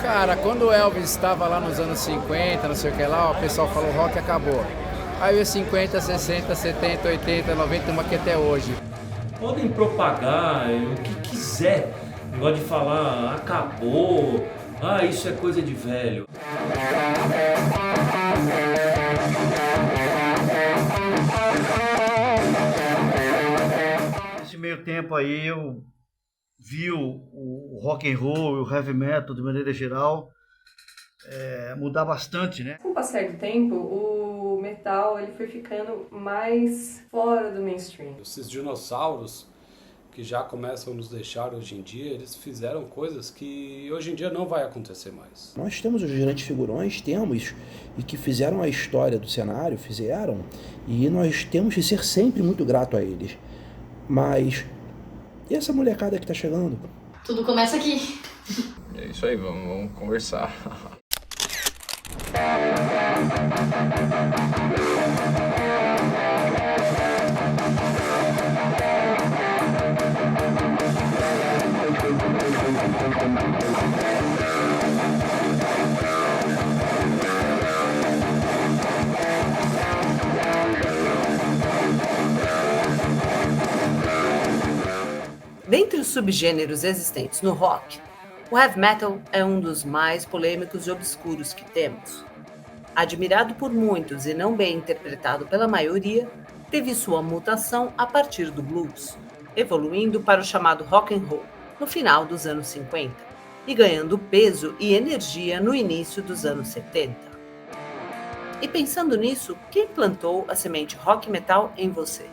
Cara, quando o Elvis estava lá nos anos 50, não sei o que lá, o pessoal falou rock acabou. Aí veio 50, 60, 70, 80, 90, uma que até hoje. Podem propagar o que quiser, negócio de falar acabou, isso é coisa de velho. Nesse meio tempo aí eu vi o rock and roll, o heavy metal de maneira geral mudar bastante, né? Com o passar do tempo, o metal ele foi ficando mais fora do mainstream. Esses dinossauros que já começam a nos deixar hoje em dia, eles fizeram coisas que hoje em dia não vai acontecer mais. Nós temos os grandes figurões, e que fizeram a história do cenário, e nós temos que ser sempre muito grato a eles. Mas e essa molecada que tá chegando? Tudo começa aqui. É isso aí, vamos conversar. Dentre os subgêneros existentes no rock, o heavy metal é um dos mais polêmicos e obscuros que temos. Admirado por muitos e não bem interpretado pela maioria, teve sua mutação a partir do blues, evoluindo para o chamado rock and roll no final dos anos 50 e ganhando peso e energia no início dos anos 70. E pensando nisso, quem plantou a semente rock metal em você?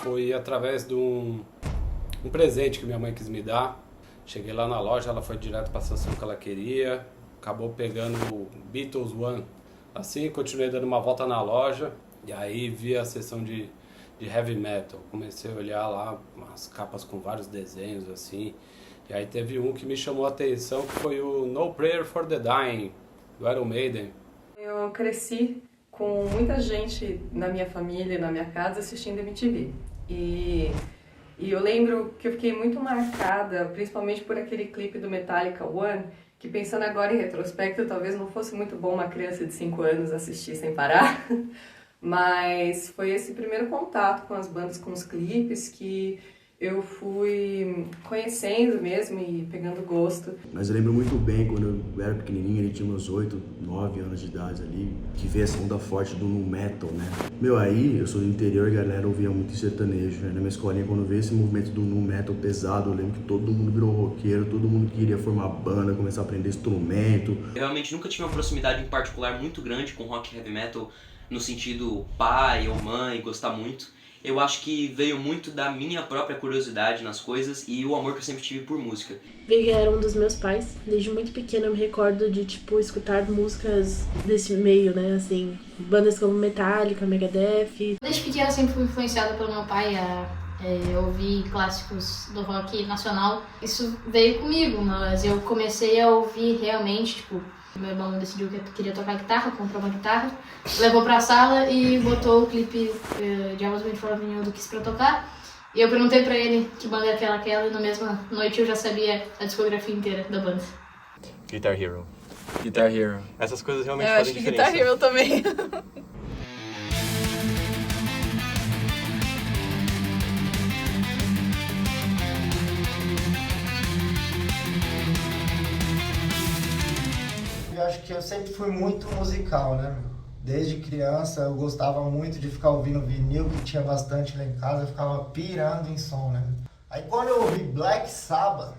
Foi através de um presente que minha mãe quis me dar. Cheguei lá na loja, ela foi direto para a sessão que ela queria, acabou pegando o Beatles One. Assim, continuei dando uma volta na loja e aí vi a sessão de heavy metal. Comecei a olhar lá umas capas com vários desenhos assim. E aí teve um que me chamou a atenção, que foi o No Prayer for the Dying, do Iron Maiden. Eu cresci com muita gente na minha família, na minha casa, assistindo MTV. E eu lembro que eu fiquei muito marcada, principalmente por aquele clipe do Metallica One, que pensando agora em retrospecto, talvez não fosse muito bom uma criança de 5 anos assistir sem parar. Mas foi esse primeiro contato com as bandas, com os clipes, que eu fui conhecendo mesmo e pegando gosto. Mas eu lembro muito bem, quando eu era pequenininho, ele tinha uns 8, 9 anos de idade ali, que veio essa onda forte do nu metal, né? Aí, eu sou do interior e a galera ouvia muito sertanejo, né? Na minha escolinha, quando veio esse movimento do nu metal pesado, eu lembro que todo mundo virou roqueiro, todo mundo queria formar banda, começar a aprender instrumento. Eu realmente nunca tive uma proximidade em particular muito grande com rock e heavy metal, no sentido pai ou mãe, gostar muito. Eu acho que veio muito da minha própria curiosidade nas coisas e o amor que eu sempre tive por música. Big era um dos meus pais. Desde muito pequena eu me recordo de, escutar músicas desse meio, né? Assim, bandas como Metallica, Megadeth. Desde pequena eu sempre fui influenciada pelo meu pai a ouvir clássicos do rock nacional. Isso veio comigo, mas eu comecei a ouvir realmente, meu irmão decidiu que queria tocar guitarra, comprou uma guitarra, levou pra sala e botou o clipe de Almas Bem Fora Vinil do Kiss pra tocar. E eu perguntei pra ele que banda é aquela, e na mesma noite eu já sabia a discografia inteira da banda. Guitar Hero. Guitar Hero. Essas coisas realmente fazem diferença. Eu acho que Guitar Hero também. acho que eu sempre fui muito musical, né? Desde criança eu gostava muito de ficar ouvindo vinil, que tinha bastante lá em casa, eu ficava pirando em som, né? Aí quando eu ouvi Black Sabbath,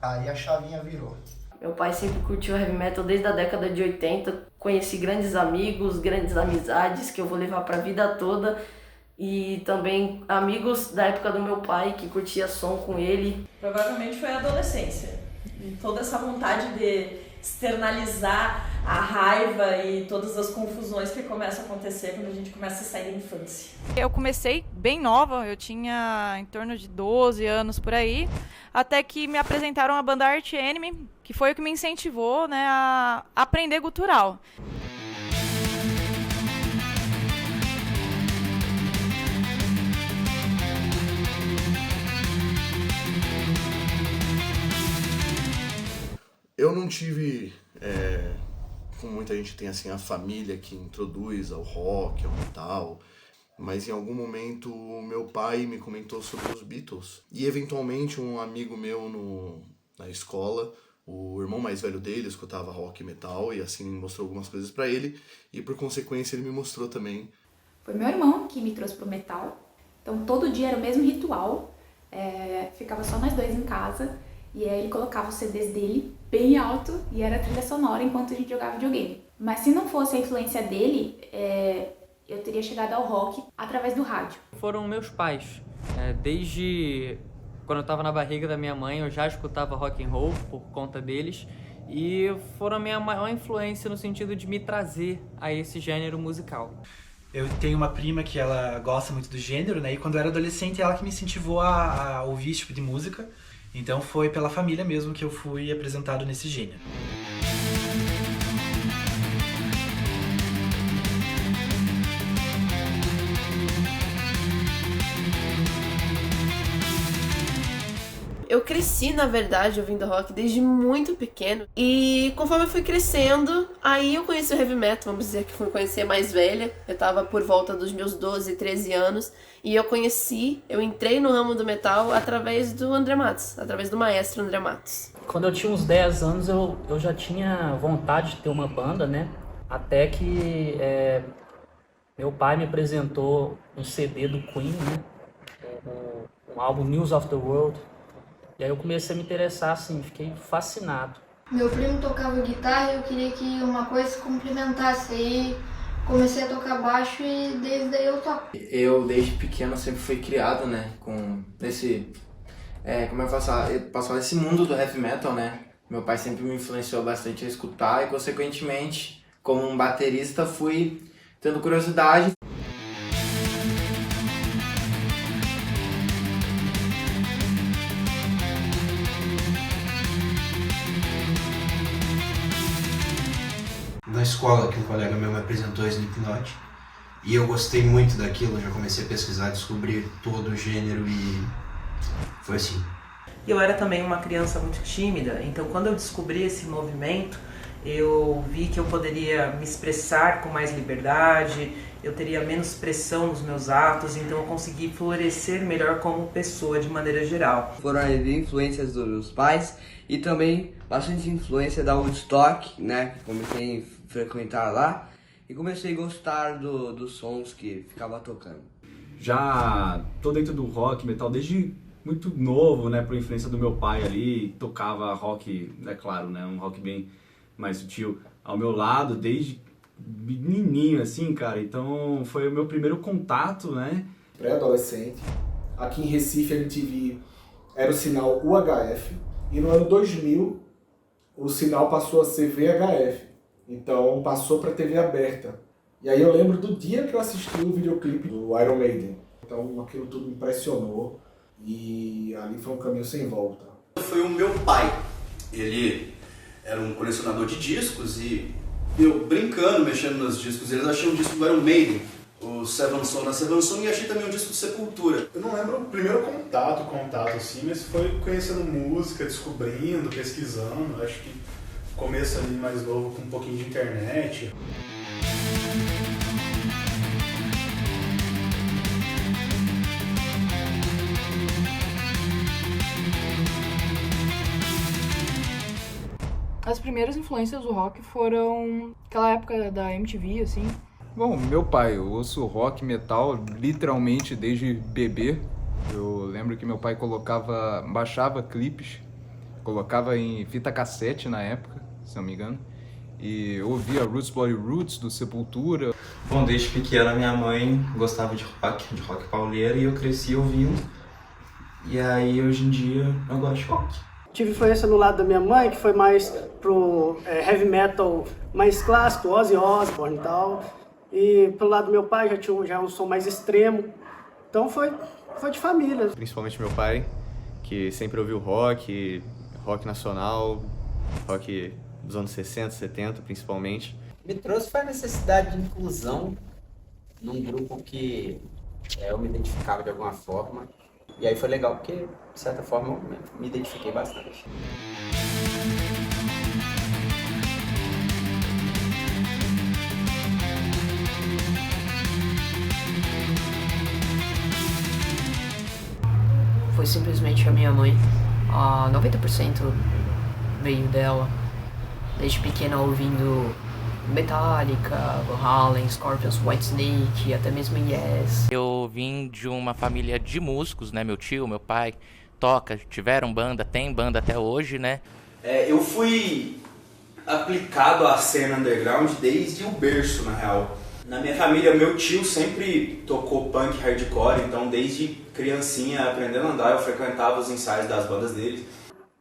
aí a chavinha virou. Meu pai sempre curtiu heavy metal desde a década de 80, conheci grandes amigos, grandes amizades que eu vou levar para a vida toda e também amigos da época do meu pai que curtia som com ele. Provavelmente foi a adolescência, toda essa vontade de externalizar a raiva e todas as confusões que começam a acontecer quando a gente começa a sair da infância. Eu comecei bem nova, eu tinha em torno de 12 anos por aí, até que me apresentaram a banda Arch Enemy, que foi o que me incentivou, né, a aprender gutural. Eu não tive, como muita gente tem assim, a família que introduz ao rock, ao metal, mas em algum momento meu pai me comentou sobre os Beatles. E eventualmente um amigo meu na escola, o irmão mais velho dele escutava rock e metal e assim mostrou algumas coisas pra ele e por consequência ele me mostrou também. Foi meu irmão que me trouxe pro metal, então todo dia era o mesmo ritual, ficava só nós dois em casa. E aí ele colocava os CDs dele bem alto e era a trilha sonora enquanto a gente jogava videogame. Mas se não fosse a influência dele, eu teria chegado ao rock através do rádio. Foram meus pais. Desde quando eu estava na barriga da minha mãe, eu já escutava rock and roll por conta deles. E foram a minha maior influência no sentido de me trazer a esse gênero musical. Eu tenho uma prima que ela gosta muito do gênero, né? E quando eu era adolescente, ela que me incentivou a ouvir esse tipo de música. Então foi pela família mesmo que eu fui apresentado nesse gênero. Eu cresci, na verdade, ouvindo rock desde muito pequeno. E conforme eu fui crescendo, aí eu conheci o heavy metal, vamos dizer que fui conhecer mais velha. Eu tava por volta dos meus 12, 13 anos. E eu entrei no ramo do metal através do André Matos, através do maestro André Matos. Quando eu tinha uns 10 anos, eu já tinha vontade de ter uma banda, né? Até que meu pai me apresentou um CD do Queen, né? Um álbum News of the World. E aí eu comecei a me interessar, assim, fiquei fascinado. Meu primo tocava guitarra e eu queria que uma coisa se complementasse. Aí comecei a tocar baixo e desde aí eu toco. Eu, desde pequeno, sempre fui criado, né, com esse... como eu passar nesse mundo do heavy metal, né? Meu pai sempre me influenciou bastante a escutar e, consequentemente, como um baterista, fui tendo curiosidade. Na escola que um colega meu me apresentou Slipknot e eu gostei muito daquilo, já comecei a pesquisar, descobrir todo o gênero e foi assim. Eu era também uma criança muito tímida, então quando eu descobri esse movimento, eu vi que eu poderia me expressar com mais liberdade, eu teria menos pressão nos meus atos, então eu consegui florescer melhor como pessoa de maneira geral. Foram as influências dos pais e também bastante influência da Woodstock, né, que comecei a frequentar lá e comecei a gostar dos sons que ficava tocando. Já tô dentro do rock, metal desde muito novo, né, por influência do meu pai ali, tocava rock, é claro, né, um rock bem mais sutil ao meu lado desde menininho assim, cara, então foi o meu primeiro contato, né. Pré-adolescente, aqui em Recife a MTV era o sinal UHF e no ano 2000 o sinal passou a ser VHF, então passou para TV aberta. E aí eu lembro do dia que eu assisti o videoclipe do Iron Maiden, então aquilo tudo me impressionou e ali foi um caminho sem volta. Foi o meu pai, ele era um colecionador de discos e eu brincando, mexendo nos discos, eles achei um disco do Iron Maiden, o Seven Son na Seven Son, e achei também um disco de Sepultura. Eu não lembro o primeiro contato assim, mas foi conhecendo música, descobrindo, pesquisando, acho que começo ali mais novo com um pouquinho de internet. As primeiras influências do rock foram aquela época da MTV, assim. Bom, meu pai, eu ouço rock metal literalmente desde bebê. Eu lembro que meu pai baixava clipes, colocava em fita cassete na época, se não me engano, e eu ouvia Roots Bloody Roots do Sepultura. Bom, desde pequena minha mãe gostava de rock pauleiro, e eu cresci ouvindo. E aí hoje em dia eu gosto de rock. Tive influência no lado da minha mãe, que foi mais pro heavy metal mais clássico, Ozzy Osbourne e tal. E pelo lado do meu pai já tinha um som mais extremo. Então foi de família. Principalmente meu pai, que sempre ouviu rock nacional, rock dos anos 60, 70 principalmente. Me trouxe foi a necessidade de inclusão num grupo que eu me identificava de alguma forma. E aí foi legal porque, de certa forma, eu me identifiquei bastante. Foi simplesmente a minha mãe. 90% veio dela. Desde pequena ouvindo Metallica, Van Halen, Scorpions, Whitesnake e até mesmo Yes. Eu vim de uma família de músicos, né? Meu tio, meu pai tiveram banda, tem banda até hoje, né? Eu fui aplicado à cena underground desde o berço, na real. Na minha família, meu tio sempre tocou punk hardcore, então desde criancinha, aprendendo a andar, eu frequentava os ensaios das bandas dele.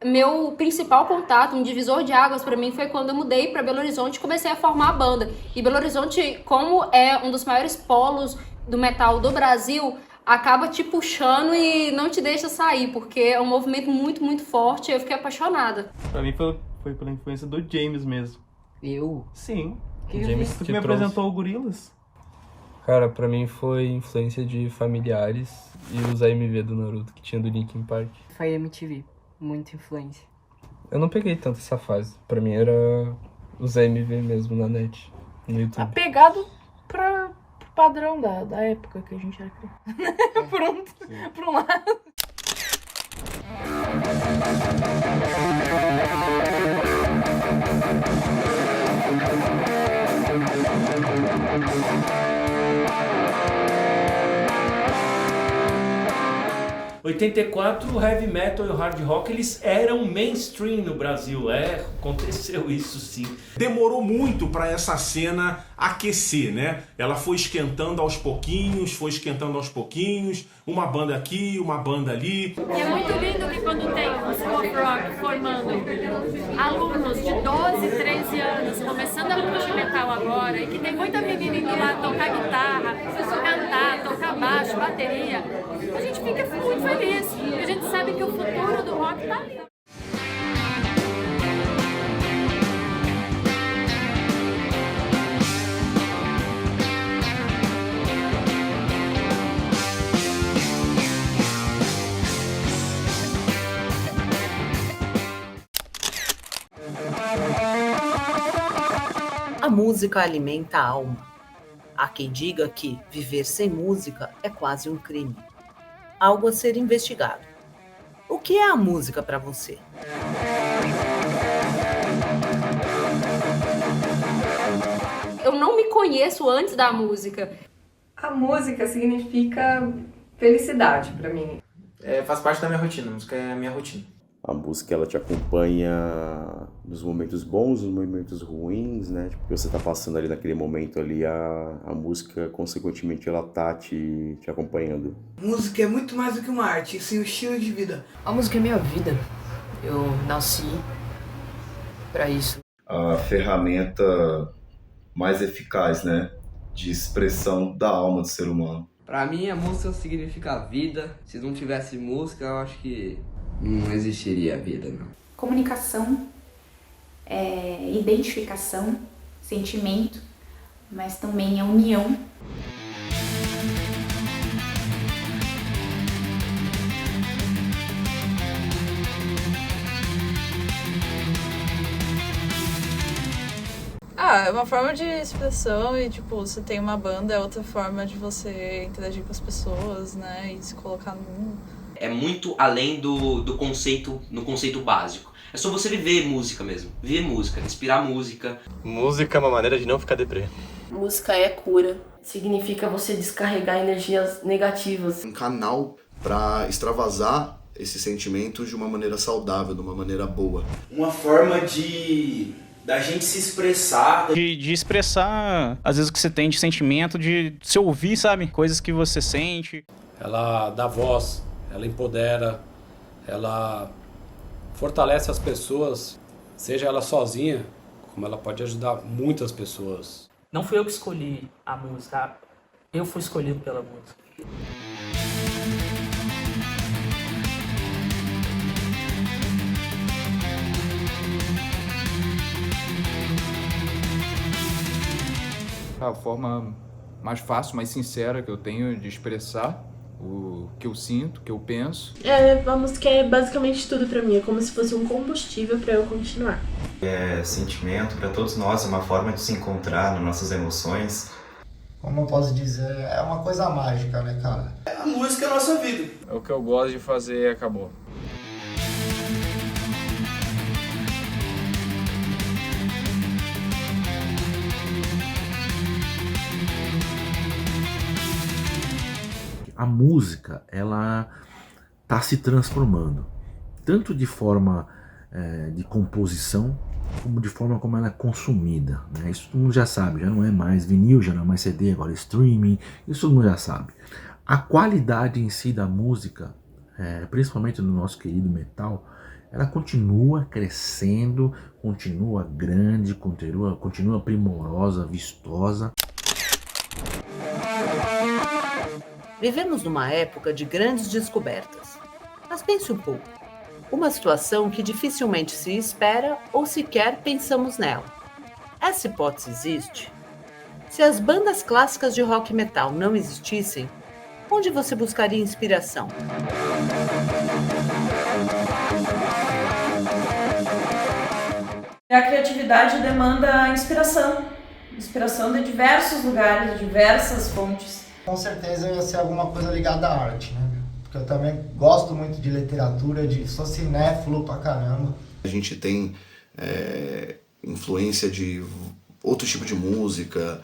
Meu principal contato, um divisor de águas pra mim, foi quando eu mudei pra Belo Horizonte e comecei a formar a banda. E Belo Horizonte, como é um dos maiores polos do metal do Brasil, acaba te puxando e não te deixa sair, porque é um movimento muito, muito forte e eu fiquei apaixonada. Pra mim foi pela influência do James mesmo. Eu? Sim. Que o James que me apresentou o Gorillaz. Cara, pra mim foi influência de familiares e os AMV do Naruto que tinha do Linkin Park. Foi MTV, muita influência. Eu não peguei tanto essa fase. Pra mim era os AMV mesmo na net, no YouTube. Apegado pro padrão da época que a gente era criança. Por um lado. Em 84, o heavy metal e o hard rock eles eram mainstream no Brasil, aconteceu isso sim. Demorou muito para essa cena aquecer, né? Ela foi esquentando aos pouquinhos, uma banda aqui, uma banda ali. E é muito lindo que quando tem o School of Rock formando alunos de 12, 13 anos, começando a curtir metal agora, e que tem muita menina indo lá tocar guitarra, cantar, tocar baixo, bateria, a gente fica muito feliz, porque a gente sabe que o futuro do rock tá ali. A música alimenta a alma. Há quem diga que viver sem música é quase um crime. Algo a ser investigado. O que é a música para você? Eu não me conheço antes da música. A música significa felicidade pra mim. Faz parte da minha rotina, a música é a minha rotina. A música, ela te acompanha nos momentos bons, nos momentos ruins, né? Tipo, você tá passando ali naquele momento ali, a música, consequentemente, ela tá te acompanhando. Música é muito mais do que uma arte, sim, um estilo de vida. A música é minha vida. Eu nasci pra isso. A ferramenta mais eficaz, né? De expressão da alma do ser humano. Pra mim, a música significa vida. Se não tivesse música, eu acho que não existiria a vida, não. Comunicação, identificação, sentimento, mas também a união. É uma forma de expressão e, tipo, você tem uma banda, é outra forma de você interagir com as pessoas, né, e se colocar no mundo. É muito além do conceito, no conceito básico. É só você viver música mesmo. Viver música, respirar música. Música é uma maneira de não ficar deprê. Música é cura. Significa você descarregar energias negativas. Um canal para extravasar esses sentimentos de uma maneira saudável, de uma maneira boa. Uma forma da gente se expressar. De expressar, às vezes, o que você tem de sentimento, de se ouvir, sabe? Coisas que você sente. Ela dá voz, ela empodera, ela fortalece as pessoas, seja ela sozinha, como ela pode ajudar muitas pessoas. Não fui eu que escolhi a música, eu fui escolhido pela música. A forma mais fácil, mais sincera que eu tenho de expressar o que eu sinto, o que eu penso. A música é basicamente tudo pra mim, é como se fosse um combustível pra eu continuar. É sentimento, pra todos nós, é uma forma de se encontrar nas nossas emoções. Como eu posso dizer, é uma coisa mágica, né, cara? A música é a nossa vida. É o que eu gosto de fazer e acabou. A música, ela está se transformando, tanto de forma de composição, como de forma como ela é consumida, né? Isso todo mundo já sabe, já não é mais vinil, já não é mais CD, agora é streaming, isso todo mundo já sabe. A qualidade em si da música, principalmente no nosso querido metal, ela continua crescendo, continua grande, continua primorosa, vistosa. Vivemos numa época de grandes descobertas. Mas pense um pouco. Uma situação que dificilmente se espera ou sequer pensamos nela. Essa hipótese existe? Se as bandas clássicas de rock e metal não existissem, onde você buscaria inspiração? A criatividade demanda inspiração. Inspiração de diversos lugares, de diversas fontes. Com certeza ia ser alguma coisa ligada à arte, né? Porque eu também gosto muito de literatura, sou cinéfilo pra caramba. A gente tem influência de outro tipo de música,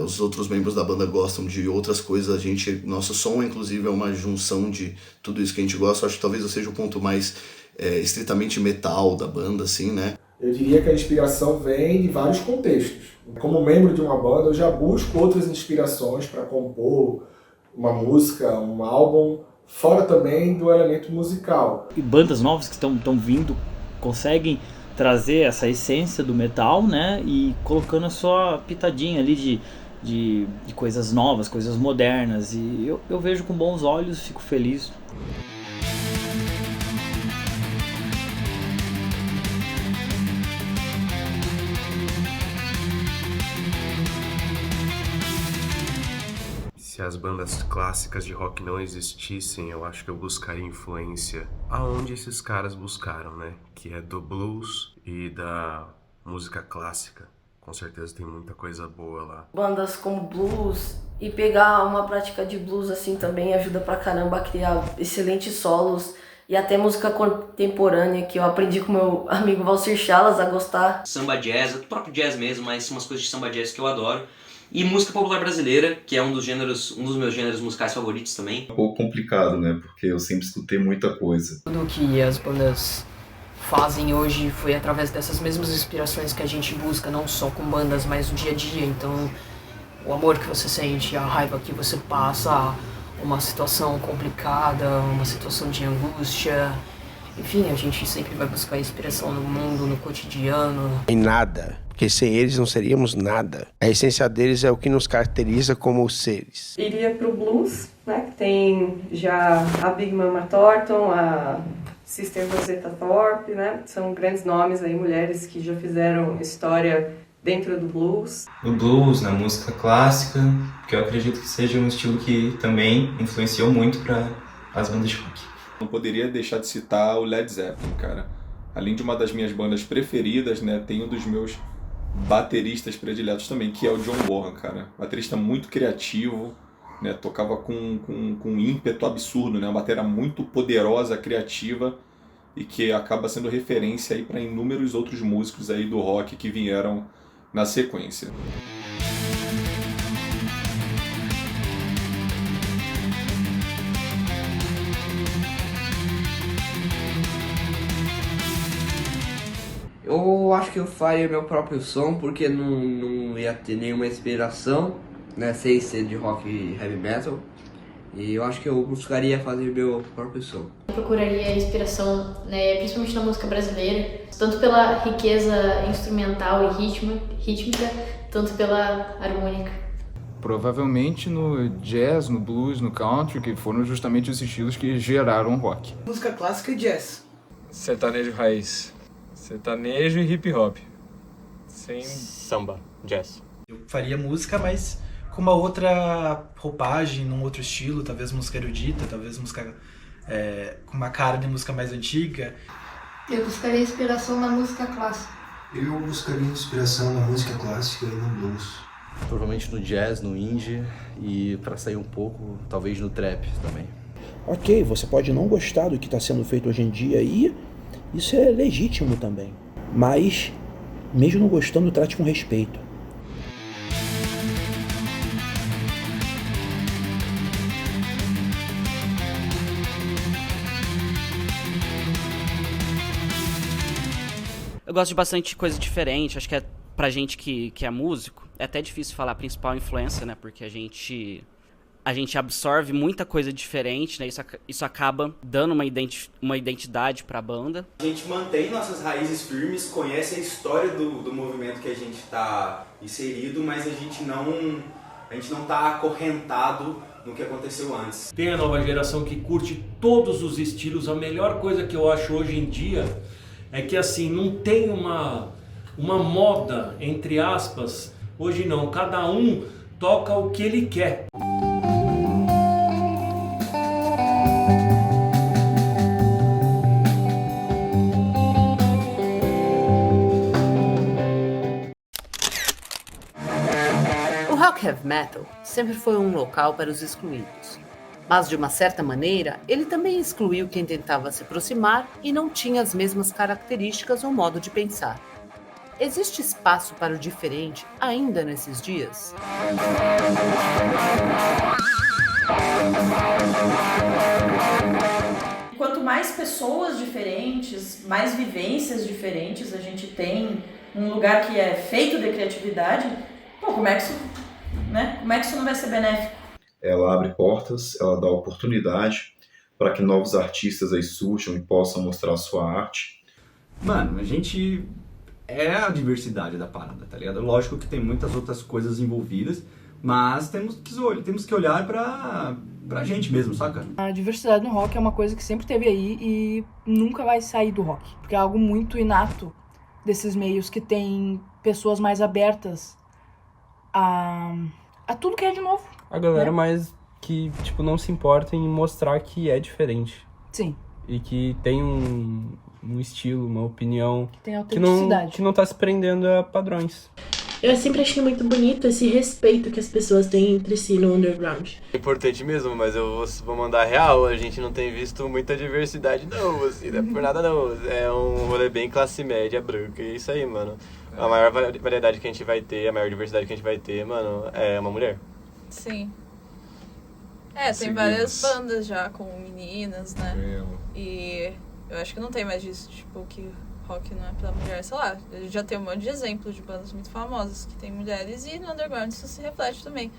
os outros membros da banda gostam de outras coisas, nosso som inclusive é uma junção de tudo isso que a gente gosta. Acho que talvez eu seja o ponto mais estritamente metal da banda, assim, né? Eu diria que a inspiração vem de vários contextos. Como membro de uma banda, eu já busco outras inspirações para compor uma música, um álbum, fora também do elemento musical. E bandas novas que estão vindo conseguem trazer essa essência do metal, né? E colocando a sua pitadinha ali de coisas novas, coisas modernas. E eu vejo com bons olhos, fico feliz. Se as bandas clássicas de rock não existissem, eu acho que eu buscaria influência aonde esses caras buscaram, né? Que é do blues e da música clássica. Com certeza tem muita coisa boa lá. Bandas como blues e pegar uma prática de blues assim também ajuda pra caramba a criar excelentes solos e até música contemporânea que eu aprendi com meu amigo Valcir Chalas a gostar. Samba jazz, o próprio jazz mesmo, mas umas coisas de samba jazz que eu adoro. E música popular brasileira, que é um dos meus gêneros musicais favoritos também. É um pouco complicado, né? Porque eu sempre escutei muita coisa. Tudo que as bandas fazem hoje foi através dessas mesmas inspirações que a gente busca, não só com bandas, mas no dia a dia. Então, o amor que você sente, a raiva que você passa, uma situação complicada, uma situação de angústia. Enfim, a gente sempre vai buscar inspiração no mundo, no cotidiano. Em nada, porque sem eles não seríamos nada. A essência deles é o que nos caracteriza como seres. Iria pro blues, né, que tem já a Big Mama Thornton, a Sister Rosetta Tharpe, né, são grandes nomes aí, mulheres que já fizeram história dentro do blues. O blues, na música clássica, que eu acredito que seja um estilo que também influenciou muito para as bandas de rock. Não poderia deixar de citar o Led Zeppelin, cara. Além de uma das minhas bandas preferidas, né, tem um dos meus bateristas prediletos também, que é o John Bonham, cara. Baterista muito criativo, né, tocava com um ímpeto absurdo, né, uma bateria muito poderosa, criativa. e que acaba sendo referência aí para inúmeros outros músicos aí do rock que vieram na sequência. Eu acho que eu faria meu próprio som, porque não ia ter nenhuma inspiração, né, sem ser de rock e heavy metal. E eu acho que eu buscaria fazer meu próprio som. Eu procuraria inspiração, né, principalmente na música brasileira, tanto pela riqueza instrumental e rítmica, tanto pela harmônica. Provavelmente no jazz, no blues, no country, que foram justamente os estilos que geraram o rock. Música clássica e jazz. Sertanejo raiz. Sertanejo e hip hop. Sem samba, jazz. Eu faria música, mas com uma outra roupagem, num outro estilo, talvez música erudita, talvez música com uma cara de música mais antiga. Eu buscaria inspiração na música clássica. Eu buscaria inspiração na música clássica e no blues. Provavelmente no jazz, no indie e para sair um pouco, talvez no trap também. Ok, você pode não gostar do que está sendo feito hoje em dia e isso é legítimo também. Mas, mesmo não gostando, trate com respeito. Eu gosto de bastante coisa diferente, acho que pra gente que é músico, é até difícil falar a principal influência, né? Porque a gente absorve muita coisa diferente, né? Isso acaba dando uma identidade pra banda. A gente mantém nossas raízes firmes, conhece a história do movimento que a gente tá inserido, mas a gente não tá acorrentado no que aconteceu antes. Tem a nova geração que curte todos os estilos. A melhor coisa que eu acho hoje em dia é que assim, não tem uma moda, entre aspas. Hoje não, cada um toca o que ele quer. O rock heavy metal sempre foi um local para os excluídos. Mas, de uma certa maneira, ele também excluiu quem tentava se aproximar e não tinha as mesmas características ou modo de pensar. Existe espaço para o diferente ainda nesses dias? Quanto mais pessoas diferentes, mais vivências diferentes a gente tem num lugar que é feito de criatividade, como é que isso não vai ser benéfico? Ela abre portas, ela dá oportunidade para que novos artistas aí surjam e possam mostrar a sua arte. Mano, a gente é a diversidade da parada, tá ligado? Lógico que tem muitas outras coisas envolvidas, mas temos que olhar pra gente mesmo, saca? A diversidade no rock é uma coisa que sempre teve aí e nunca vai sair do rock, porque é algo muito inato desses meios que tem pessoas mais abertas a tudo que é de novo. A galera né? mais que, tipo, não se importa em mostrar que é diferente. Sim. E que tem um estilo, uma opinião que tem autenticidade. Que não tá se prendendo a padrões. Eu sempre achei muito bonito esse respeito que as pessoas têm entre si no underground. É importante mesmo, mas eu vou mandar real, a gente não tem visto muita diversidade não, assim, não é por nada não. É um rolê bem classe média, branca, e é isso aí, mano. A maior variedade que a gente vai ter, a maior diversidade que a gente vai ter, mano, é uma mulher. Sim. Tem várias bandas já com meninas, né? E eu acho que não tem mais disso, tipo, que rock não é pra mulher, sei lá. A gente já tem um monte de exemplos de bandas muito famosas que tem mulheres e no underground isso se reflete também.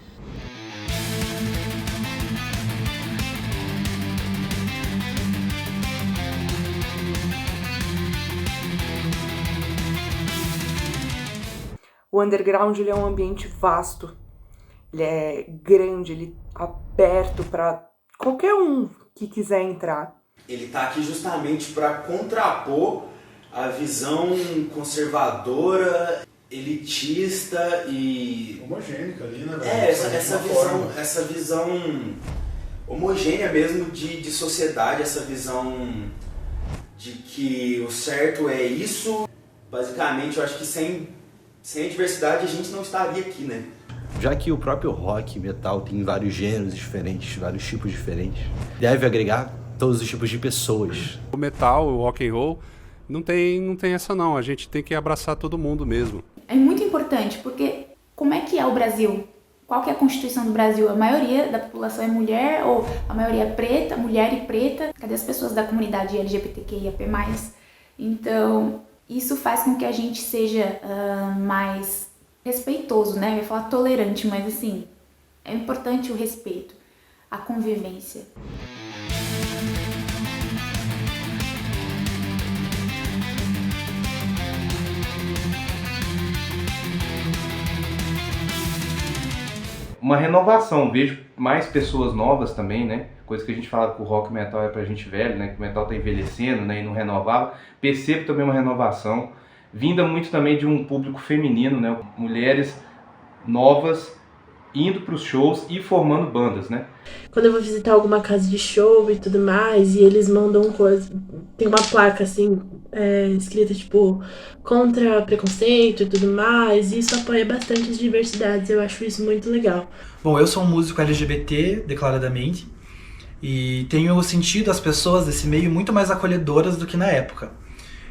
O underground ele é um ambiente vasto, ele é grande, ele é aberto para qualquer um que quiser entrar. Ele tá aqui justamente para contrapor a visão conservadora, elitista e homogênica ali, né? Essa visão homogênea mesmo de sociedade, essa visão de que o certo é isso. Basicamente, eu acho que sem a diversidade a gente não estaria aqui, né? Já que o próprio rock, metal tem vários gêneros diferentes, vários tipos diferentes, deve agregar todos os tipos de pessoas. O metal, o rock and roll, não tem essa não, a gente tem que abraçar todo mundo mesmo. É muito importante, porque como é que é o Brasil? Qual que é a Constituição do Brasil? A maioria da população é mulher, ou a maioria é preta, mulher e preta. Cadê as pessoas da comunidade LGBTQIAP+. Então, isso faz com que a gente seja mais respeitoso, né? Eu ia falar tolerante, mas assim, é importante o respeito, a convivência. Uma renovação, vejo mais pessoas novas também, né? Coisa que a gente fala que o rock metal é pra gente velho, né? Que o metal tá envelhecendo, né? E não renovava. Percebo também uma renovação, vinda muito também de um público feminino, né? Mulheres novas indo pros shows e formando bandas, né? Quando eu vou visitar alguma casa de show e tudo mais, e eles mandam coisa, tem uma placa assim, escrita tipo, contra preconceito e tudo mais, e isso apoia bastante as diversidades, eu acho isso muito legal. Bom, eu sou um músico LGBT, declaradamente, e tenho sentido as pessoas desse meio muito mais acolhedoras do que na época.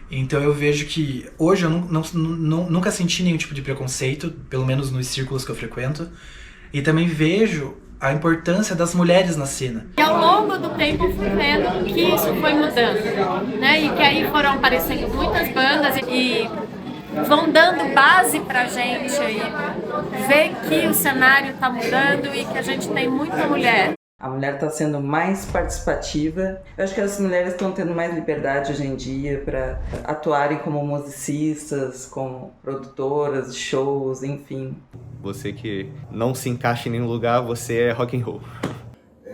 Então eu vejo que hoje eu nunca senti nenhum tipo de preconceito, pelo menos nos círculos que eu frequento, e também vejo a importância das mulheres na cena. E ao longo do tempo fui vendo que isso foi mudando, né? E que aí foram aparecendo muitas bandas e vão dando base pra gente aí ver que o cenário tá mudando e que a gente tem muita mulher. A mulher está sendo mais participativa. Eu acho que as mulheres estão tendo mais liberdade hoje em dia para atuarem como musicistas, como produtoras de shows, enfim. Você que não se encaixa em nenhum lugar, você é rock and roll.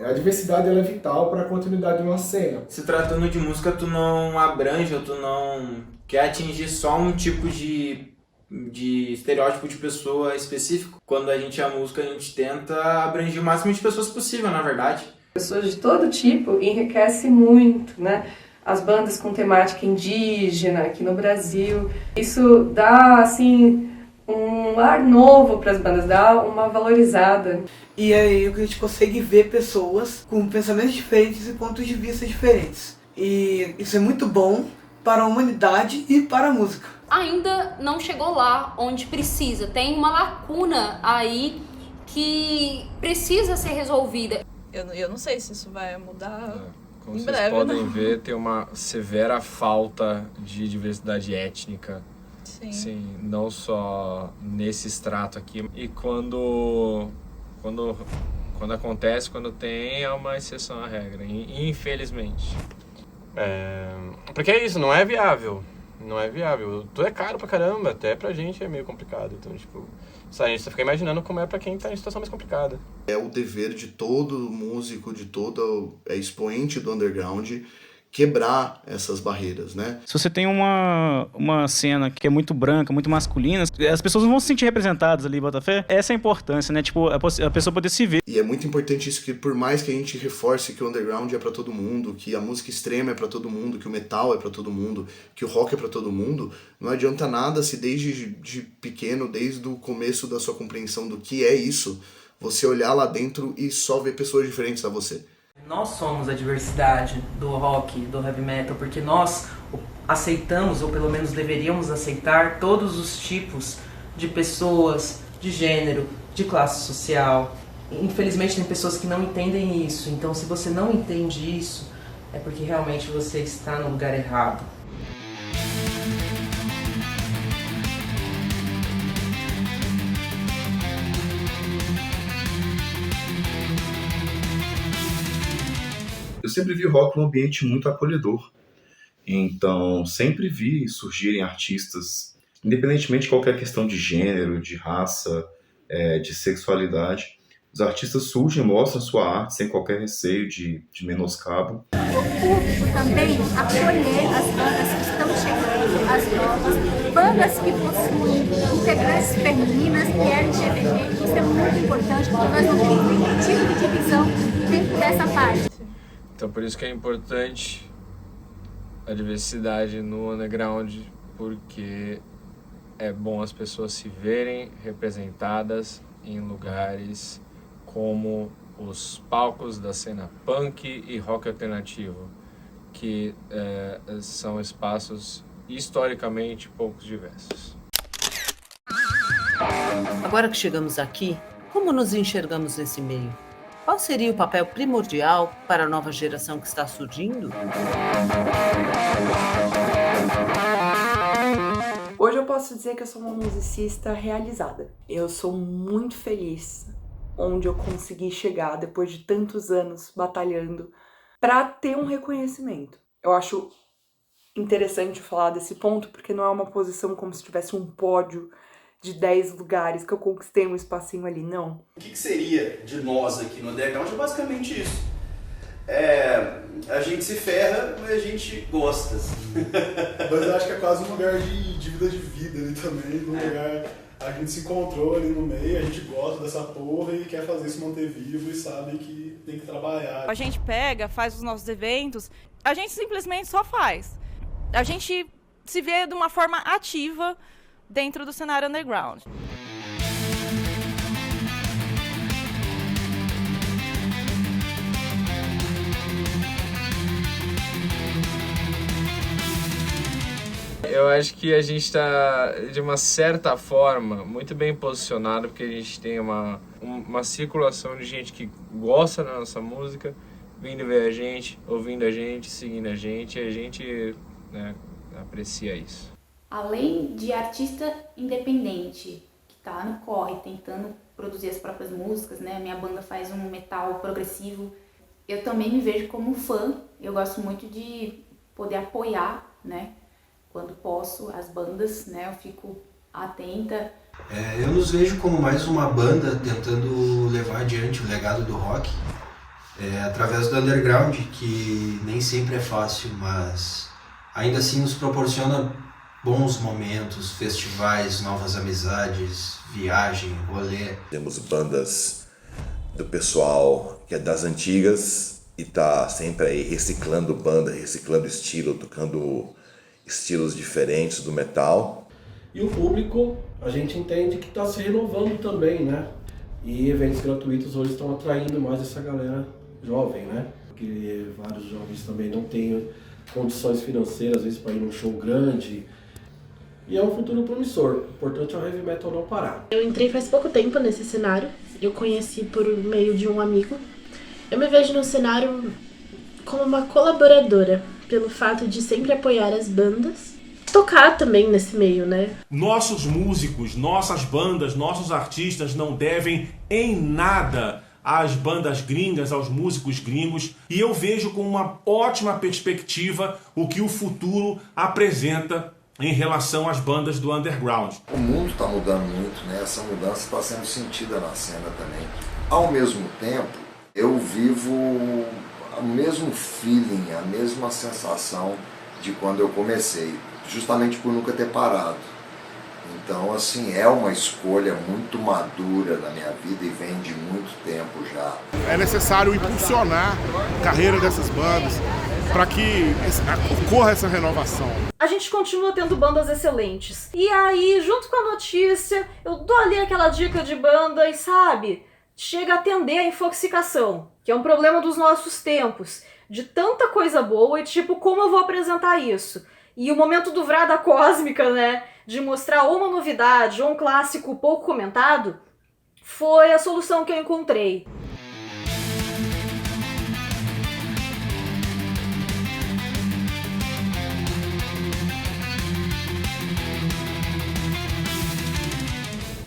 A diversidade ela é vital para a continuidade de uma cena. Se tratando de música, tu não abrange ou tu não quer atingir só um tipo de estereótipo de pessoa específico. Quando a gente é música, a gente tenta abranger o máximo de pessoas possível, na verdade. Pessoas de todo tipo enriquece muito, né? As bandas com temática indígena aqui no Brasil. Isso dá, assim, um ar novo para as bandas, dá uma valorizada. E aí a gente consegue ver pessoas com pensamentos diferentes e pontos de vista diferentes. E isso é muito bom para a humanidade e para a música. Ainda não chegou lá onde precisa. Tem uma lacuna aí que precisa ser resolvida. Eu não sei se isso vai mudar como em vocês breve. podem não. ver, tem uma severa falta de diversidade étnica. Sim. Sim, não só nesse extrato aqui. E quando acontece, quando tem, é uma exceção à regra, infelizmente. Porque é isso, não é viável. Não é viável. Tudo é caro pra caramba, até pra gente é meio complicado. Então, tipo, a gente fica imaginando como é pra quem tá em situação mais complicada. É o dever de todo músico, de todo expoente do underground, quebrar essas barreiras, né? Se você tem uma cena que é muito branca, muito masculina, as pessoas não vão se sentir representadas ali, Botafé. Essa é a importância, né? Tipo, a pessoa poder se ver. E é muito importante isso, que por mais que a gente reforce que o underground é pra todo mundo, que a música extrema é pra todo mundo, que o metal é pra todo mundo, que o rock é pra todo mundo, não adianta nada se desde de pequeno, desde o começo da sua compreensão do que é isso, você olhar lá dentro e só ver pessoas diferentes a você. Nós somos a diversidade do rock, do heavy metal, porque nós aceitamos, ou pelo menos deveríamos aceitar, todos os tipos de pessoas, de gênero, de classe social. Infelizmente tem pessoas que não entendem isso, então se você não entende isso, é porque realmente você está no lugar errado. Eu sempre vi rock num ambiente muito acolhedor. Então, sempre vi surgirem artistas, independentemente de qualquer questão de gênero, de raça, de sexualidade. Os artistas surgem, mostram sua arte sem qualquer receio de menoscabo. O público também acolher as bandas que estão chegando, as novas, bandas que possuem integrantes femininas e LGBT. Isso é muito importante, porque nós não temos nenhum tipo de divisão dentro dessa parte. Então por isso que é importante a diversidade no underground, porque é bom as pessoas se verem representadas em lugares como os palcos da cena punk e rock alternativo, que são espaços historicamente pouco diversos. Agora que chegamos aqui, como nos enxergamos nesse meio? Qual seria o papel primordial para a nova geração que está surgindo? Hoje eu posso dizer que eu sou uma musicista realizada. Eu sou muito feliz onde eu consegui chegar depois de tantos anos batalhando para ter um reconhecimento. Eu acho interessante falar desse ponto porque não é uma posição como se tivesse um pódio de 10 lugares que eu conquistei um espacinho ali, não. O que seria de nós aqui no underground é basicamente isso. A gente se ferra, mas a gente gosta. Mas eu acho que é quase um lugar de vida ali também, um lugar... A gente se encontrou ali no meio, a gente gosta dessa porra e quer fazer isso manter vivo e sabe que tem que trabalhar. A gente pega, faz os nossos eventos, a gente simplesmente só faz. A gente se vê de uma forma ativa dentro do cenário underground. Eu acho que a gente está, de uma certa forma, muito bem posicionado, porque a gente tem uma circulação de gente que gosta da nossa música, vindo ver a gente, ouvindo a gente, seguindo a gente, e a gente, né, aprecia isso. Além de artista independente, que tá no corre, tentando produzir as próprias músicas, né? Minha banda faz um metal progressivo. Eu também me vejo como fã. Eu gosto muito de poder apoiar, né? Quando posso, as bandas, né? Eu fico atenta. Eu nos vejo como mais uma banda tentando levar adiante o legado do rock através do underground, que nem sempre é fácil, mas ainda assim nos proporciona bons momentos, festivais, novas amizades, viagem, rolê. Temos bandas do pessoal que é das antigas e tá sempre aí reciclando banda, reciclando estilo, tocando estilos diferentes do metal. E o público, a gente entende que está se renovando também, né? E eventos gratuitos hoje estão atraindo mais essa galera jovem, né? Porque vários jovens também não têm condições financeiras, às vezes, para ir num show grande. E é um futuro promissor. O importante é o heavy metal não parar. Eu entrei faz pouco tempo nesse cenário. Eu conheci por meio de um amigo. Eu me vejo no cenário como uma colaboradora, pelo fato de sempre apoiar as bandas. Tocar também nesse meio, né? Nossos músicos, nossas bandas, nossos artistas não devem em nada às bandas gringas, aos músicos gringos, e eu vejo com uma ótima perspectiva o que o futuro apresenta em relação às bandas do underground. O mundo está mudando muito, né? Essa mudança está sendo sentida na cena também. Ao mesmo tempo, eu vivo o mesmo feeling, a mesma sensação de quando eu comecei, justamente por nunca ter parado. Então, assim, é uma escolha muito madura na minha vida e vem de muito tempo já. É necessário impulsionar a carreira dessas bandas para que ocorra essa renovação. A gente continua tendo bandas excelentes. E aí, junto com a notícia, eu dou ali aquela dica de banda e, sabe, chega a atender a infoxicação, que é um problema dos nossos tempos, de tanta coisa boa e tipo, como eu vou apresentar isso? E o momento do Vrada Cósmica, né, de mostrar ou uma novidade ou um clássico pouco comentado, foi a solução que eu encontrei.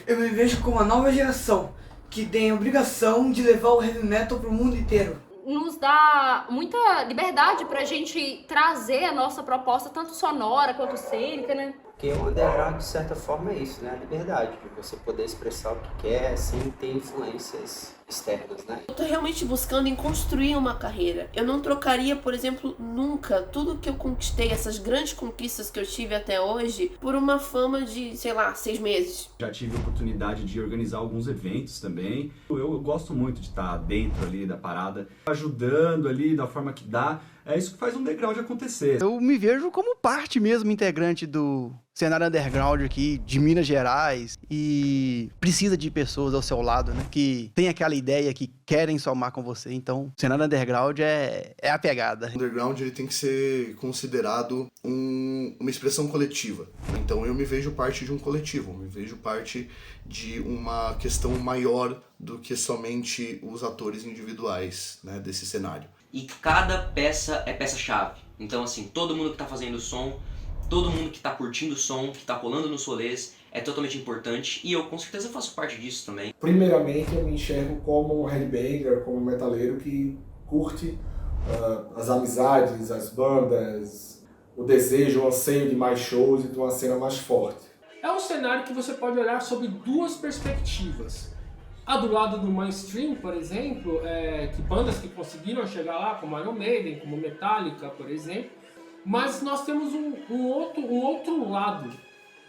Eu me vejo como uma nova geração que tem a obrigação de levar o heavy metal pro mundo inteiro. Nos dá muita liberdade pra gente trazer a nossa proposta, tanto sonora quanto cênica, né? Porque o underground, de certa forma, é isso, né? A liberdade, de você poder expressar o que quer sem ter influências externas, né? Eu tô realmente buscando em construir uma carreira. Eu não trocaria, por exemplo, nunca tudo que eu conquistei, essas grandes conquistas que eu tive até hoje, por uma fama de, sei lá, 6 meses. Já tive a oportunidade de organizar alguns eventos também. Eu gosto muito de estar dentro ali da parada, ajudando ali da forma que dá, É isso que faz o underground acontecer. Eu me vejo como parte mesmo integrante do cenário underground aqui de Minas Gerais e precisa de pessoas ao seu lado, né? Que tem aquela ideia, que querem somar com você. Então, o cenário underground é a pegada. O underground ele tem que ser considerado uma expressão coletiva. Então, eu me vejo parte de um coletivo, me vejo parte de uma questão maior do que somente os atores individuais, né, desse cenário. E cada peça é peça-chave. Então, assim, todo mundo que tá fazendo o som, todo mundo que tá curtindo o som, que tá rolando nos rolês, é totalmente importante. E eu, com certeza, faço parte disso também. Primeiramente, eu me enxergo como um headbanger, como um metaleiro que curte as amizades, as bandas, o desejo, o anseio de mais shows e de uma cena mais forte. É um cenário que você pode olhar sob duas perspectivas. A do lado do mainstream, por exemplo, que bandas que conseguiram chegar lá, como Iron Maiden, como Metallica, por exemplo. Mas nós temos um outro lado.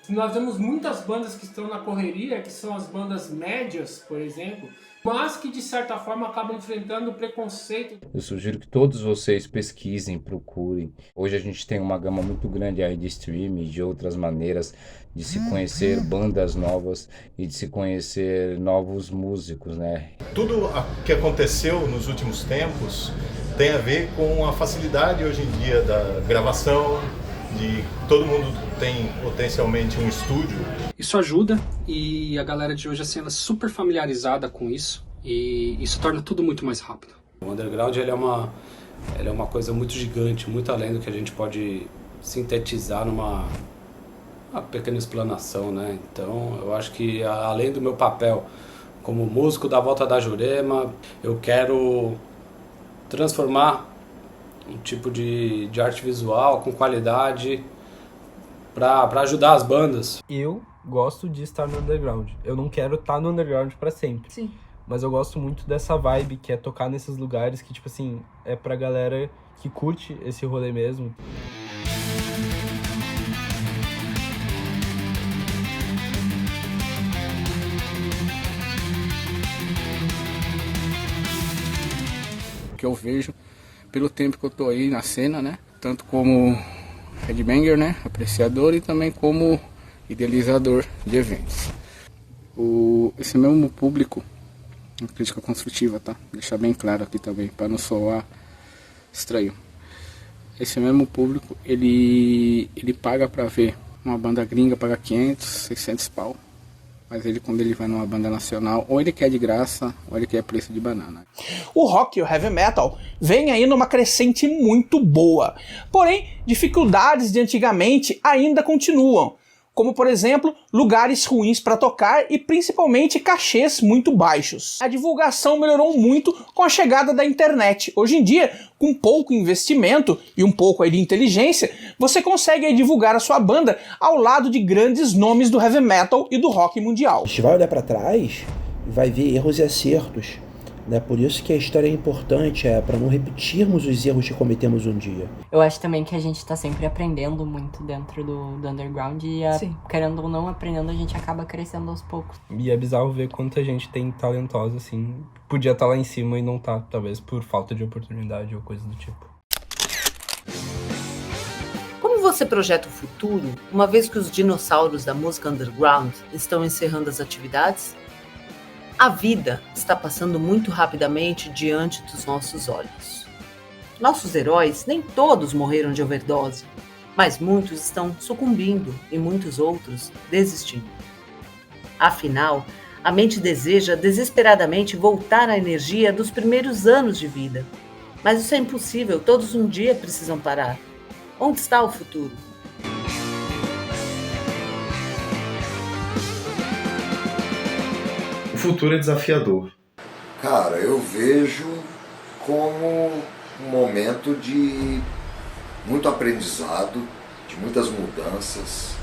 Nós vemos muitas bandas que estão na correria, que são as bandas médias, por exemplo, mas que de certa forma acabam enfrentando o preconceito. Eu sugiro que todos vocês pesquisem, procurem. Hoje a gente tem uma gama muito grande aí de streaming, de outras maneiras de se conhecer bandas novas e de se conhecer novos músicos, né? Tudo que aconteceu nos últimos tempos tem a ver com a facilidade hoje em dia da gravação, de todo mundo tem potencialmente um estúdio. Isso ajuda e a galera de hoje assim, ela é super familiarizada com isso e isso torna tudo muito mais rápido. O underground ele é uma coisa muito gigante, muito além do que a gente pode sintetizar numa pequena explanação, né? Então eu acho que além do meu papel como músico da Volta da Jurema, eu quero transformar um tipo de arte visual com qualidade para ajudar as bandas. Eu gosto de estar no underground. Eu não quero estar no underground para sempre. Sim. Mas eu gosto muito dessa vibe que é tocar nesses lugares que, tipo assim, é pra galera que curte esse rolê mesmo. Que eu vejo pelo tempo que eu tô aí na cena, né? Tanto como headbanger, né? Apreciador e também como idealizador de eventos. Esse mesmo público, uma crítica construtiva, tá? Deixar bem claro aqui também, para não soar estranho. Esse mesmo público, ele paga pra ver uma banda gringa, paga 500, 600 pau. Mas ele, quando ele vai numa banda nacional, ou ele quer de graça, ou ele quer preço de banana. O rock e o heavy metal vem aí numa crescente muito boa. Porém, dificuldades de antigamente ainda continuam. Como, por exemplo, lugares ruins para tocar e principalmente cachês muito baixos. A divulgação melhorou muito com a chegada da internet. Hoje em dia, com pouco investimento e um pouco aí de inteligência, você consegue aí divulgar a sua banda ao lado de grandes nomes do heavy metal e do rock mundial. A gente vai olhar para trás e vai ver erros e acertos. Né? Por isso que a história é importante, para não repetirmos os erros que cometemos um dia. Eu acho também que a gente está sempre aprendendo muito dentro do underground e, querendo ou não aprendendo, a gente acaba crescendo aos poucos. E é bizarro ver quanta gente tem talentosa, assim, podia estar lá em cima e não tá, talvez por falta de oportunidade ou coisa do tipo. Como você projeta o futuro, uma vez que os dinossauros da música underground estão encerrando as atividades? A vida está passando muito rapidamente diante dos nossos olhos. Nossos heróis, nem todos morreram de overdose, mas muitos estão sucumbindo e muitos outros desistindo. Afinal, a mente deseja desesperadamente voltar à energia dos primeiros anos de vida. Mas isso é impossível, todos um dia precisam parar. Onde está o futuro? O futuro é desafiador. Cara, eu vejo como um momento de muito aprendizado, de muitas mudanças,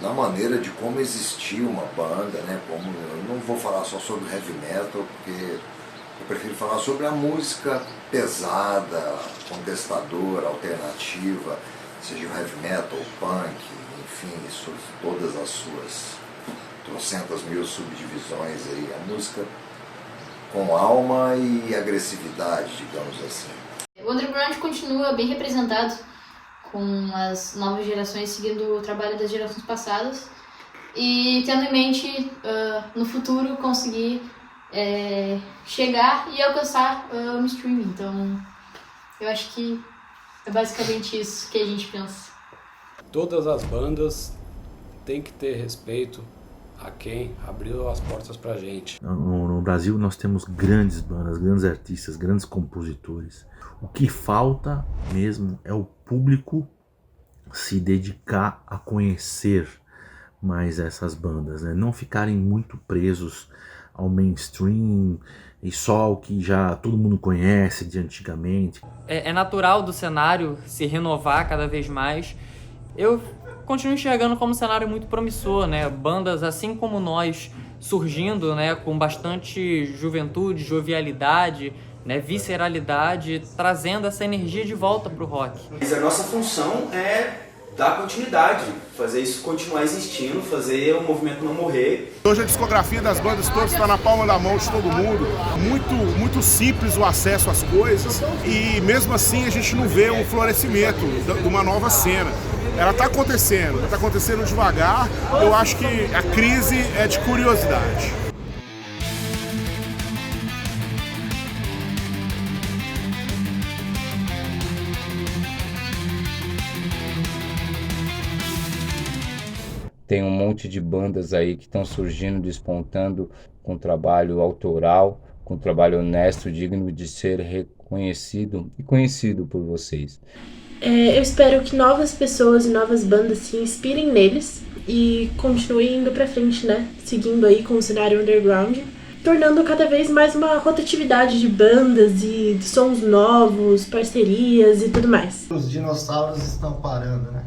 na maneira de como existir uma banda, né? Como, eu não vou falar só sobre heavy metal, porque eu prefiro falar sobre a música pesada, contestadora, alternativa, seja o heavy metal, o punk, enfim, todas as suas trocentas mil subdivisões aí, a música com alma e agressividade, digamos assim. O underground continua bem representado, com as novas gerações seguindo o trabalho das gerações passadas e tendo em mente no futuro conseguir chegar e alcançar o streaming. Então eu acho que é basicamente isso que a gente pensa. Todas as bandas têm que ter respeito a quem abriu as portas pra gente. No Brasil nós temos grandes bandas, grandes artistas, grandes compositores. O que falta mesmo é o público se dedicar a conhecer mais essas bandas, né? Não ficarem muito presos ao mainstream e só o que já todo mundo conhece de antigamente. É natural do cenário se renovar cada vez mais. Eu continuo enxergando como um cenário muito promissor, né? Bandas assim como nós surgindo, né, com bastante juventude, jovialidade, né, visceralidade, trazendo essa energia de volta pro rock. Mas a nossa função é dar continuidade, fazer isso continuar existindo, fazer o movimento não morrer. Hoje a discografia das bandas todas está na palma da mão de todo mundo, muito simples o acesso às coisas e mesmo assim a gente não vê um florescimento de uma nova cena. Ela está acontecendo devagar, eu acho que a crise é de curiosidade. Tem um monte de bandas aí que estão surgindo, despontando com trabalho autoral, com trabalho honesto, digno de ser reconhecido e conhecido por vocês. Eu espero que novas pessoas e novas bandas se inspirem neles e continuem indo pra frente, né? Seguindo aí com o cenário underground, tornando cada vez mais uma rotatividade de bandas e de sons novos, parcerias e tudo mais. Os dinossauros estão parando, né?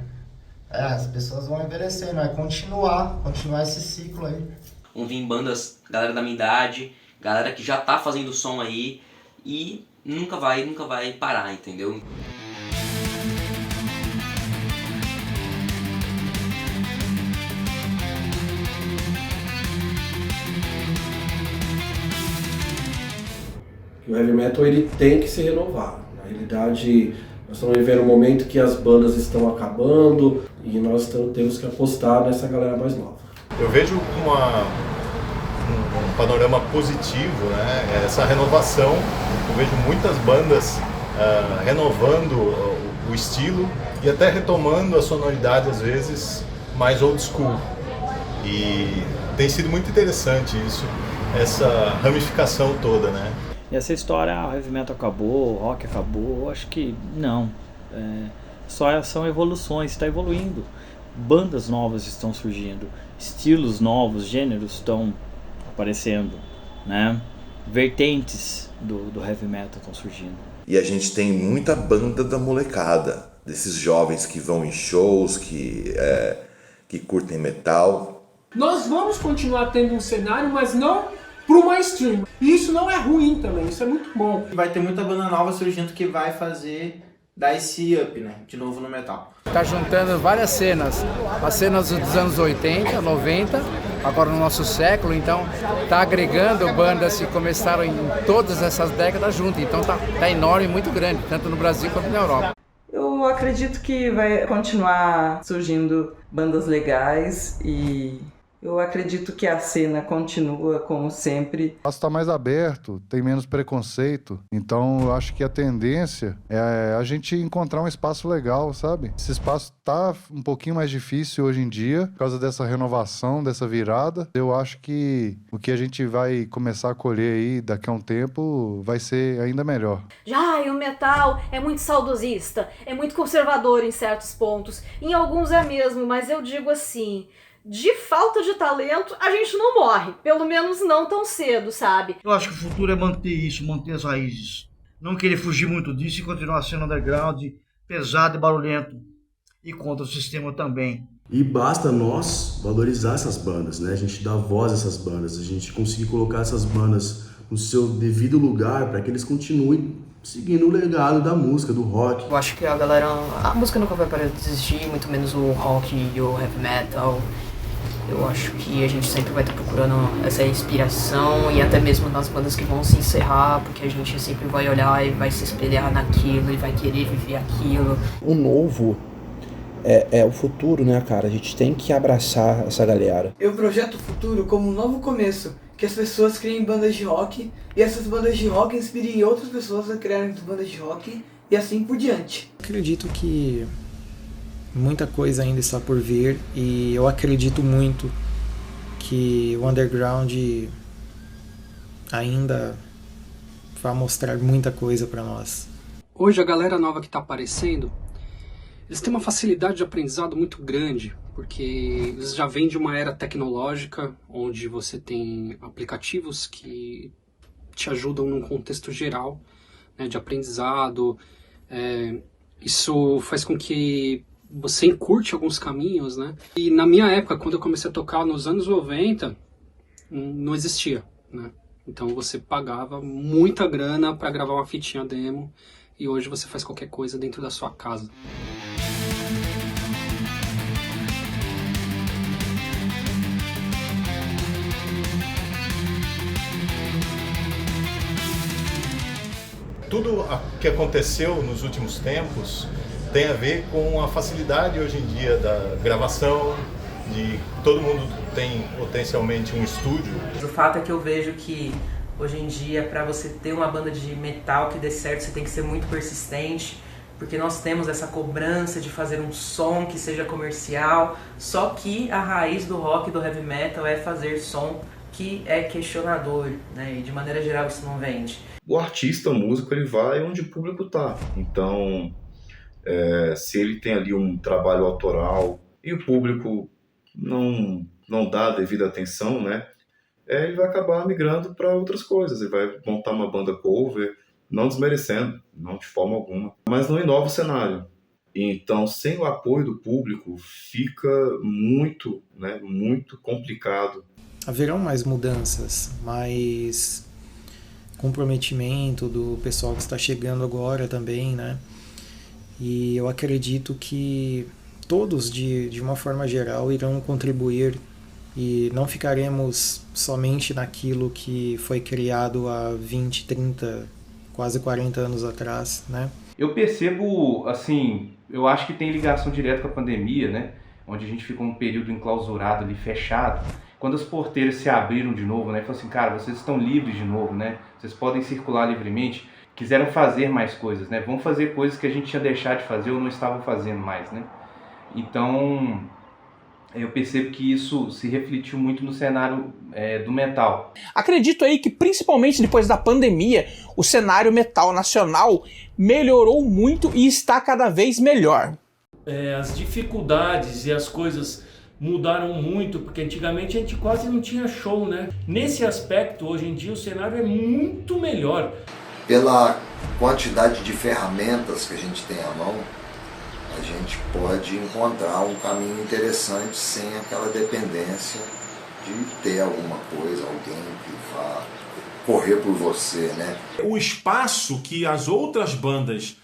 As pessoas vão envelhecendo, vai continuar esse ciclo aí. Vão vir bandas, galera da minha idade, galera que já tá fazendo som aí e nunca vai parar, entendeu? O heavy metal ele tem que se renovar. Na realidade, nós estamos vivendo um momento que as bandas estão acabando e nós temos que apostar nessa galera mais nova. Eu vejo um panorama positivo, né? Essa renovação. Eu vejo muitas bandas renovando o estilo e até retomando a sonoridade, às vezes, mais old school. E tem sido muito interessante isso, essa ramificação toda, né? E essa história, o heavy metal acabou, o rock acabou, eu acho que não. Só são evoluções, está evoluindo. Bandas novas estão surgindo, estilos novos, gêneros estão aparecendo, né? Vertentes do heavy metal estão surgindo. E a gente tem muita banda da molecada, desses jovens que vão em shows, que curtem metal. Nós vamos continuar tendo um cenário, mas não pro mainstream. E isso não é ruim também, isso é muito bom. Vai ter muita banda nova surgindo que vai dar esse up, né? De novo no metal. Tá juntando várias cenas, as cenas dos anos 80, 90, agora no nosso século, então tá agregando bandas que começaram em todas essas décadas juntas, então tá enorme, muito grande, tanto no Brasil quanto na Europa. Eu acredito que vai continuar surgindo bandas legais e eu acredito que a cena continua como sempre. Está mais aberto, tem menos preconceito, então eu acho que a tendência é a gente encontrar um espaço legal, sabe? Esse espaço tá um pouquinho mais difícil hoje em dia, por causa dessa renovação, dessa virada. Eu acho que o que a gente vai começar a colher aí daqui a um tempo vai ser ainda melhor. Já, e o metal é muito saudosista, é muito conservador em certos pontos, em alguns é mesmo, mas eu digo assim, de falta de talento, a gente não morre. Pelo menos não tão cedo, sabe? Eu acho que o futuro é manter isso, manter as raízes. Não querer fugir muito disso e continuar sendo underground, pesado e barulhento. E contra o sistema também. E basta nós valorizar essas bandas, né? A gente dar voz a essas bandas, a gente conseguir colocar essas bandas no seu devido lugar para que eles continuem seguindo o legado da música, do rock. Eu acho que a música nunca vai parar de existir, muito menos o rock e o heavy metal. Eu acho que a gente sempre vai estar procurando essa inspiração e até mesmo nas bandas que vão se encerrar, porque a gente sempre vai olhar e vai se espelhar naquilo e vai querer viver aquilo. O novo é o futuro, né, cara? A gente tem que abraçar essa galera. Eu projeto o futuro como um novo começo, que as pessoas criem bandas de rock e essas bandas de rock inspirem outras pessoas a criarem bandas de rock e assim por diante. Acredito que muita coisa ainda está por vir e eu acredito muito que o underground ainda vai mostrar muita coisa para nós. Hoje a galera nova que está aparecendo, eles têm uma facilidade de aprendizado muito grande, porque eles já vêm de uma era tecnológica, onde você tem aplicativos que te ajudam num contexto geral, né, de aprendizado. Isso faz com que você encurte alguns caminhos, né? E na minha época, quando eu comecei a tocar nos anos 90, não existia, né? Então você pagava muita grana para gravar uma fitinha demo, e hoje você faz qualquer coisa dentro da sua casa. Tudo que aconteceu nos últimos tempos tem a ver com a facilidade hoje em dia da gravação, de todo mundo tem potencialmente um estúdio. O fato é que eu vejo que hoje em dia, para você ter uma banda de metal que dê certo, você tem que ser muito persistente, porque nós temos essa cobrança de fazer um som que seja comercial, só que a raiz do rock e do heavy metal é fazer som que é questionador, né? E de maneira geral isso não vende. O artista, o músico, ele vai onde o público tá. Então, se ele tem ali um trabalho autoral e o público não dá a devida atenção, né? Ele vai acabar migrando para outras coisas. Ele vai montar uma banda cover, não desmerecendo, não de forma alguma, mas não inova o cenário. Então, sem o apoio do público, fica muito, né, muito complicado. Haverão mais mudanças, mais comprometimento do pessoal que está chegando agora também, né? E eu acredito que todos, de uma forma geral, irão contribuir e não ficaremos somente naquilo que foi criado há 20, 30, quase 40 anos atrás, né? Eu percebo, assim, eu acho que tem ligação direta com a pandemia, né? Onde a gente ficou um período enclausurado ali, fechado. Quando as porteiras se abriram de novo, né? Falaram assim, cara, vocês estão livres de novo, né? Vocês podem circular livremente. Quiseram fazer mais coisas, né? Vão fazer coisas que a gente tinha deixado de fazer ou não estava fazendo mais, né? Então, eu percebo que isso se refletiu muito no cenário do metal. Acredito aí que, principalmente depois da pandemia, o cenário metal nacional melhorou muito e está cada vez melhor. As dificuldades e as coisas mudaram muito, porque antigamente a gente quase não tinha show, né? Nesse aspecto, hoje em dia, o cenário é muito melhor. Pela quantidade de ferramentas que a gente tem à mão, a gente pode encontrar um caminho interessante sem aquela dependência de ter alguma coisa, alguém que vá correr por você, né? O espaço que as outras bandas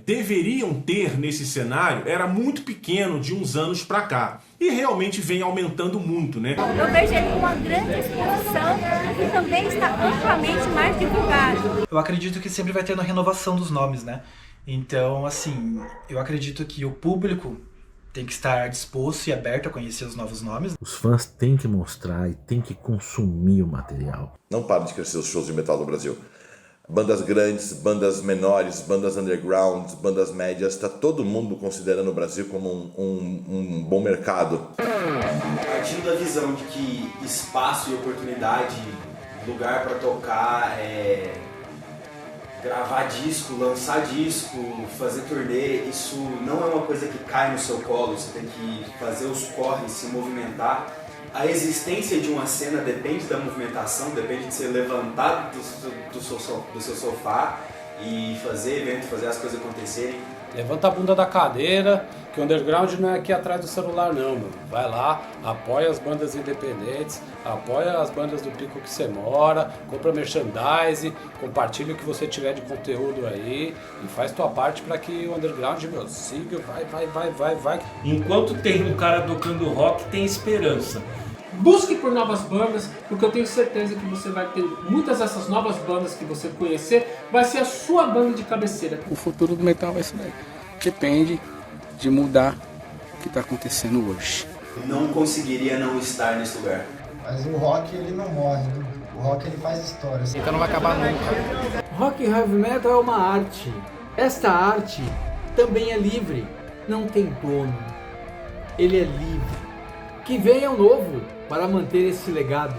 deveriam ter nesse cenário era muito pequeno de uns anos para cá. E realmente vem aumentando muito, né? Eu vejo ele com uma grande exposição e também está amplamente mais divulgado. Eu acredito que sempre vai ter uma renovação dos nomes, né? Então, assim, eu acredito que o público tem que estar disposto e aberto a conhecer os novos nomes. Os fãs têm que mostrar e têm que consumir o material. Não para de crescer os shows de metal no Brasil. Bandas grandes, bandas menores, bandas underground, bandas médias, está todo mundo considerando o Brasil como um bom mercado. Partindo da visão de que espaço e oportunidade, lugar para tocar, gravar disco, lançar disco, fazer turnê, isso não é uma coisa que cai no seu colo, você tem que fazer os corres, se movimentar. A existência de uma cena depende da movimentação, depende de você levantar do seu sofá e fazer evento, fazer as coisas acontecerem. Levanta a bunda da cadeira, que o underground não é aqui atrás do celular não, meu. Vai lá, apoia as bandas independentes, apoia as bandas do pico que você mora, compra merchandise, compartilha o que você tiver de conteúdo aí e faz tua parte para que o underground, meu, siga, vai. Enquanto tem um cara tocando rock, tem esperança. Busque por novas bandas, porque eu tenho certeza que você vai ter muitas dessas novas bandas que você conhecer, vai ser a sua banda de cabeceira. O futuro do metal vai ser daí. Depende de mudar o que está acontecendo hoje. Não conseguiria não estar nesse lugar. Mas o rock ele não morre, né? O rock ele faz história. Então não vai acabar nunca. Rock e heavy metal é uma arte. Esta arte também é livre, não tem dono. Ele é livre. Que venha o novo para manter esse legado.